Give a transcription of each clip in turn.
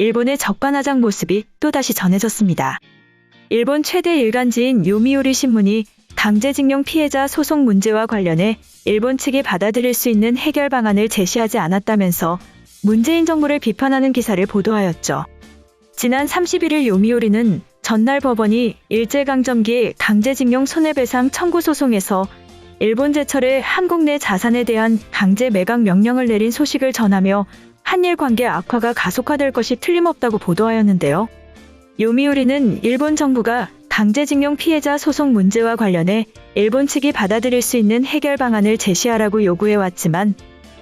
일본의 적반하장 모습이 또다시 전해졌습니다. 일본 최대 일간지인 요미우리 신문이 강제징용 피해자 소송 문제와 관련해 일본 측이 받아들일 수 있는 해결 방안을 제시하지 않았다면서 문재인 정부를 비판하는 기사를 보도하였죠. 지난 31일 요미우리는 전날 법원이 일제강점기 강제징용 손해배상 청구 소송에서 일본 제철에 한국 내 자산에 대한 강제 매각 명령을 내린 소식을 전하며 한일 관계 악화가 가속화될 것이 틀림없다고 보도하였는데요. 요미우리는 일본 정부가 강제징용 피해자 소송 문제와 관련해 일본 측이 받아들일 수 있는 해결 방안을 제시하라고 요구해왔지만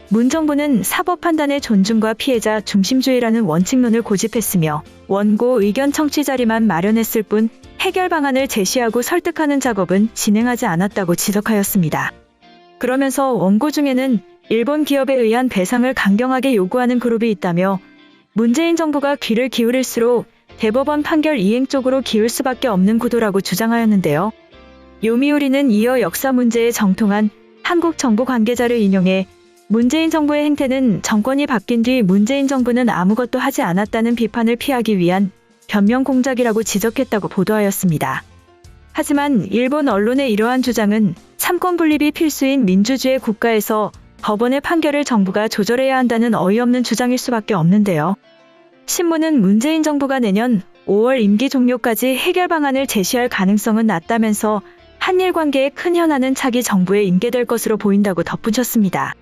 문 정부는 사법 판단의 존중과 피해자 중심주의라는 원칙론을 고집했으며 원고 의견 청취 자리만 마련했을 뿐 해결 방안을 제시하고 설득하는 작업은 진행하지 않았다고 지적하였습니다. 그러면서 원고 중에는 일본 기업에 의한 배상을 강경하게 요구하는 그룹이 있다며 문재인 정부가 귀를 기울일수록 대법원 판결 이행 쪽으로 기울 수밖에 없는 구도라고 주장하였는데요. 요미우리는 이어 역사 문제에 정통한 한국 정부 관계자를 인용해 문재인 정부의 행태는 정권이 바뀐 뒤 문재인 정부는 아무것도 하지 않았다는 비판을 피하기 위한 변명 공작이라고 지적했다고 보도하였습니다. 하지만 일본 언론의 이러한 주장은 삼권 분립이 필수인 민주주의 국가에서 법원의 판결을 정부가 조절해야 한다는 어이없는 주장일 수밖에 없는데요. 신문은 문재인 정부가 내년 5월 임기 종료까지 해결 방안을 제시할 가능성은 낮다면서 한일 관계에 큰 현안은 차기 정부에 인계될 것으로 보인다고 덧붙였습니다.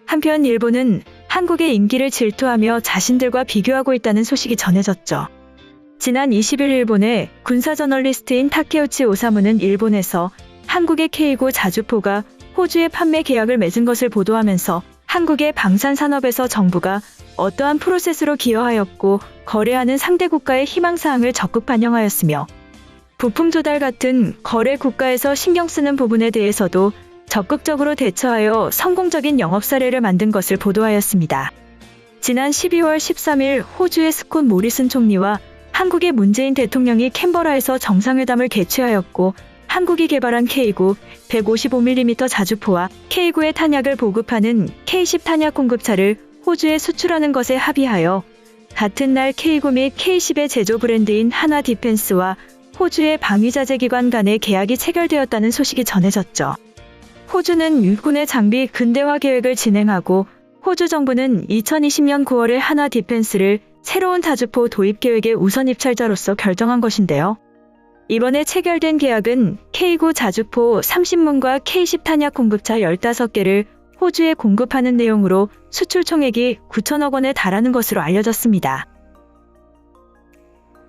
한편 일본은 한국의 임기를 질투하며 자신들과 비교하고 있다는 소식이 전해졌죠. 지난 20일 일본의 군사 저널리스트인 타케우치 오사무는 일본에서 한국의 K9 자주포가 호주에 판매 계약을 맺은 것을 보도하면서 한국의 방산산업에서 정부가 어떠한 프로세스로 기여하였고 거래하는 상대 국가의 희망사항을 적극 반영하였으며 부품 조달 같은 거래 국가에서 신경 쓰는 부분에 대해서도 적극적으로 대처하여 성공적인 영업 사례를 만든 것을 보도하였습니다. 지난 12월 13일 호주의 스콧 모리슨 총리와 한국의 문재인 대통령이 캔버라에서 정상회담을 개최하였고 한국이 개발한 K9 155mm 자주포와 K9의 탄약을 보급하는 K10 탄약 공급차를 호주에 수출하는 것에 합의하여 같은 날 K9 및 K10의 제조 브랜드인 하나 디펜스와 호주의 방위자재기관 간의 계약이 체결되었다는 소식이 전해졌죠. 호주는 육군의 장비 근대화 계획을 진행하고 호주 정부는 2020년 9월에 하나 디펜스를 새로운 자주포 도입 계획의 우선 입찰자로서 결정한 것인데요. 이번에 체결된 계약은 K9 자주포 30문과 K10 탄약 공급차 15개를 호주에 공급하는 내용으로 수출 총액이 9천억 원에 달하는 것으로 알려졌습니다.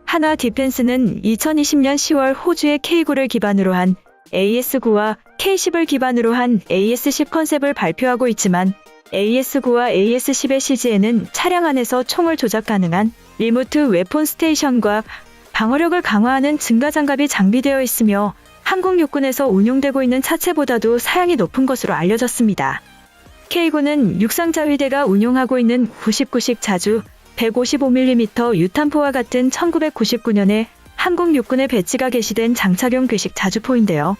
하나 디펜스는 2020년 10월 호주의 K9를 기반으로 한 AS9와 K10을 기반으로 한 AS10 컨셉을 발표하고 있지만 AS9와 AS10의 CG에는 차량 안에서 총을 조작 가능한 리모트 웨폰 스테이션과 방어력을 강화하는 증가장갑이 장비되어 있으며 한국 육군에서 운용되고 있는 차체보다도 사양이 높은 것으로 알려졌습니다. K9는 육상자위대가 운용하고 있는 99식 자주 155mm 유탄포와 같은 1999년에 한국 육군에 배치가 개시된 장착용 괴식 자주포인데요.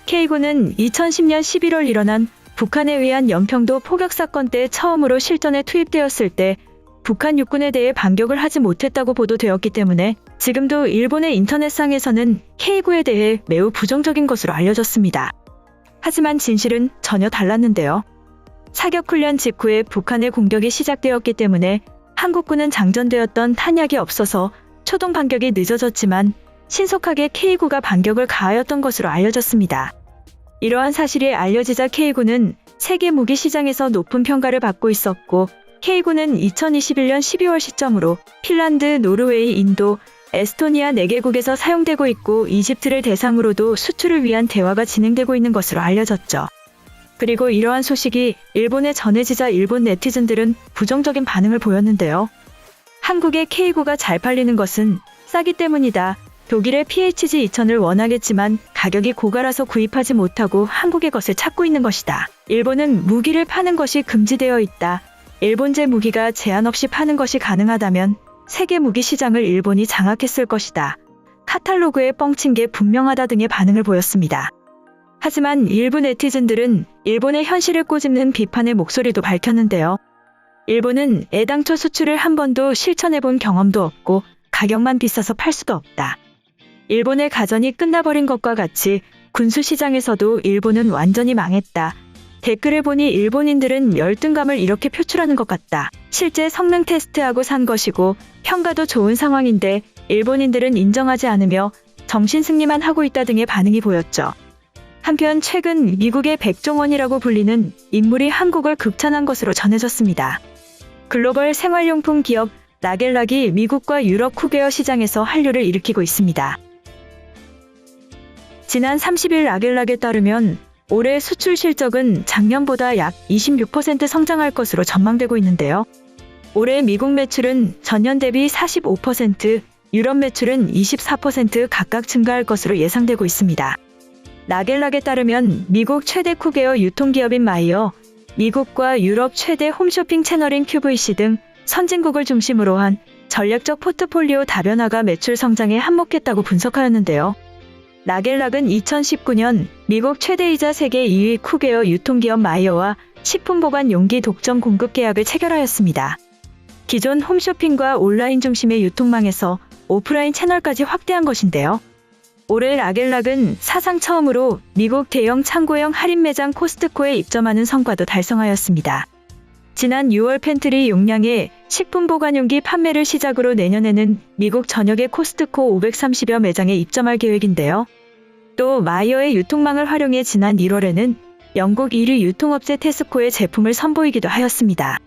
K9는 2010년 11월 일어난 북한에 의한 연평도 포격 사건 때 처음으로 실전에 투입되었을 때 북한 육군에 대해 반격을 하지 못했다고 보도되었기 때문에 지금도 일본의 인터넷상에서는 K9에 대해 매우 부정적인 것으로 알려졌습니다. 하지만 진실은 전혀 달랐는데요. 사격훈련 직후에 북한의 공격이 시작되었기 때문에 한국군은 장전되었던 탄약이 없어서 초동 반격이 늦어졌지만 신속하게 K9가 반격을 가하였던 것으로 알려졌습니다. 이러한 사실이 알려지자 K9는 세계 무기 시장에서 높은 평가를 받고 있었고 K9는 2021년 12월 시점으로 핀란드, 노르웨이, 인도, 에스토니아 4개국에서 사용되고 있고 이집트를 대상으로도 수출을 위한 대화가 진행되고 있는 것으로 알려졌죠. 그리고 이러한 소식이 일본에 전해지자 일본 네티즌들은 부정적인 반응을 보였는데요. 한국의 K9가 잘 팔리는 것은 싸기 때문이다. 독일의 PHG-2000을 원하겠지만 가격이 고가라서 구입하지 못하고 한국의 것을 찾고 있는 것이다. 일본은 무기를 파는 것이 금지되어 있다. 일본제 무기가 제한 없이 파는 것이 가능하다면 세계 무기 시장을 일본이 장악했을 것이다. 카탈로그에 뻥친 게 분명하다 등의 반응을 보였습니다. 하지만 일부 네티즌들은 일본의 현실을 꼬집는 비판의 목소리도 밝혔는데요. 일본은 애당초 수출을 한 번도 실천해본 경험도 없고 가격만 비싸서 팔 수도 없다. 일본의 가전이 끝나버린 것과 같이 군수시장에서도 일본은 완전히 망했다. 댓글을 보니 일본인들은 열등감을 이렇게 표출하는 것 같다. 실제 성능 테스트하고 산 것이고 평가도 좋은 상황인데 일본인들은 인정하지 않으며 정신승리만 하고 있다 등의 반응이 보였죠. 한편 최근 미국의 백종원이라고 불리는 인물이 한국을 극찬한 것으로 전해졌습니다. 글로벌 생활용품 기업 라겔락이 미국과 유럽 쿠베어 시장에서 한류를 일으키고 있습니다. 지난 30일 라겔락에 따르면 올해 수출 실적은 작년보다 약 26% 성장할 것으로 전망되고 있는데요. 올해 미국 매출은 전년 대비 45%, 유럽 매출은 24% 각각 증가할 것으로 예상되고 있습니다. 라겔락에 따르면 미국 최대 쿠베어 유통기업인 마이어, 미국과 유럽 최대 홈쇼핑 채널인 QVC 등 선진국을 중심으로 한 전략적 포트폴리오 다변화가 매출 성장에 한몫했다고 분석하였는데요. 라겔락은 2019년 미국 최대이자 세계 2위 쿠베어 유통기업 마이어와 식품보관 용기 독점 공급 계약을 체결하였습니다. 기존 홈쇼핑과 온라인 중심의 유통망에서 오프라인 채널까지 확대한 것인데요. 올해 라겔락은 사상 처음으로 미국 대형 창고형 할인 매장 코스트코에 입점하는 성과도 달성하였습니다. 지난 6월 팬트리 용량의 식품 보관용기 판매를 시작으로 내년에는 미국 전역의 코스트코 530여 매장에 입점할 계획인데요. 또 마이어의 유통망을 활용해 지난 1월에는 영국 1위 유통업체 테스코의 제품을 선보이기도 하였습니다.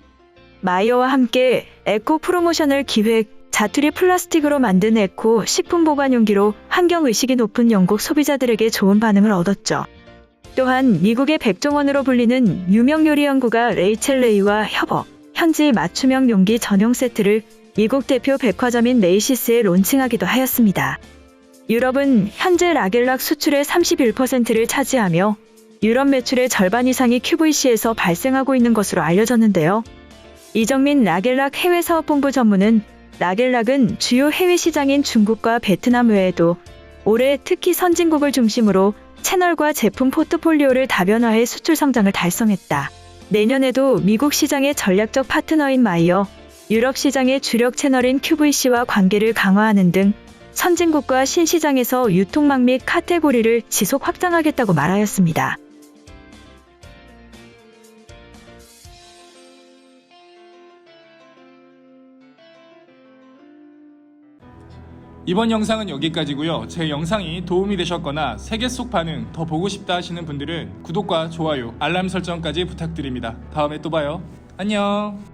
마이어와 함께 에코 프로모션을 기획, 자투리 플라스틱으로 만든 에코 식품 보관용기로 환경의식이 높은 영국 소비자들에게 좋은 반응을 얻었죠. 또한 미국의 백종원으로 불리는 유명 요리 연구가 레이첼 레이와 협업, 현지 맞춤형 용기 전용 세트를 미국 대표 백화점인 메이시스에 론칭하기도 하였습니다. 유럽은 현재 라겔락 수출의 31%를 차지하며 유럽 매출의 절반 이상이 QVC에서 발생하고 있는 것으로 알려졌는데요. 이정민 라겔락 해외사업본부 전무는 라겔락은 주요 해외 시장인 중국과 베트남 외에도 올해 특히 선진국을 중심으로 채널과 제품 포트폴리오를 다변화해 수출 성장을 달성했다. 내년에도 미국 시장의 전략적 파트너인 마이어, 유럽 시장의 주력 채널인 QVC와 관계를 강화하는 등 선진국과 신시장에서 유통망 및 카테고리를 지속 확장하겠다고 말하였습니다. 이번 영상은 여기까지고요. 제 영상이 도움이 되셨거나 세계 속 반응 더 보고 싶다 하시는 분들은 구독과 좋아요, 알람 설정까지 부탁드립니다. 다음에 또 봐요. 안녕.